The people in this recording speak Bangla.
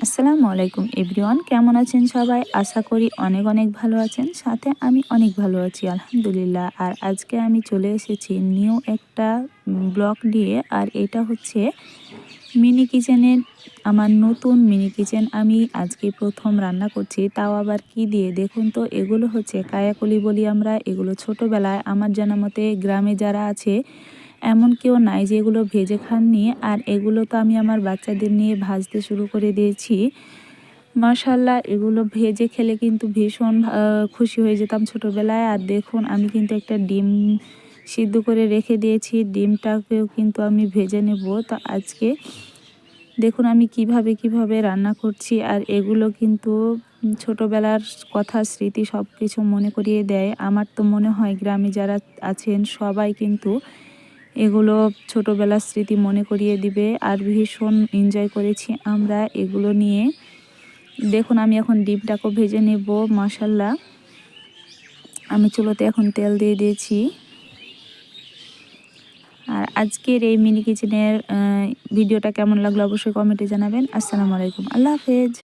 আসসালামু আলাইকুম এভরিওয়ান, কেমন আছেন সবাই? আশা করি অনেক অনেক ভালো আছেন। সাথে আমি অনেক ভালো আছি আলহামদুলিল্লাহ। আর আজকে আমি চলে এসেছি নিউ একটা ব্লগ নিয়ে। আর এটা হচ্ছে মিনি কিচেনের, আমার নতুন মিনি কিচেন। আমি আজকে প্রথম রান্না করছি, তাও আবার কি দিয়ে দেখুন তো। এগুলো হচ্ছে কায়াকলি বলি আমরা। এগুলো ছোটোবেলায় আমার জানা মতে গ্রামে যারা আছে এমন কেউ নাই যে এগুলো ভেজে খাননি। আর এগুলো তো আমি আমার বাচ্চাদের নিয়ে ভাজতে শুরু করে দিয়েছি। মাশাল্লাহ, এগুলো ভেজে খেলে কিন্তু ভীষণ খুশি হয়ে যেতাম ছোটোবেলায়। আর দেখুন, আমি কিন্তু একটা ডিম সিদ্ধ করে রেখে দিয়েছি, ডিমটাকেও কিন্তু আমি ভেজে নেব। তো আজকে দেখুন আমি কিভাবে রান্না করছি। আর এগুলো কিন্তু ছোটোবেলার কথা, স্মৃতি সব কিছু মনে করিয়ে দেয়। আমার তো মনে হয় গ্রামে যারা আছেন সবাই কিন্তু এগুলো ছোটোবেলার স্মৃতি মনে করিয়ে দিবে। আর ভীষণ এনজয় করেছি আমরা এগুলো নিয়ে। দেখুন আমি এখন ডিমটাকেও ভেজে নেব। মাশাল্লাহ, আমি চুলোতে এখন তেল দিয়ে দিয়েছি। আর আজকের এই মিনি কিচেনের ভিডিওটা কেমন লাগলো অবশ্যই কমেন্টে জানাবেন। আসসালামু আলাইকুম, আল্লাহ হাফেজ।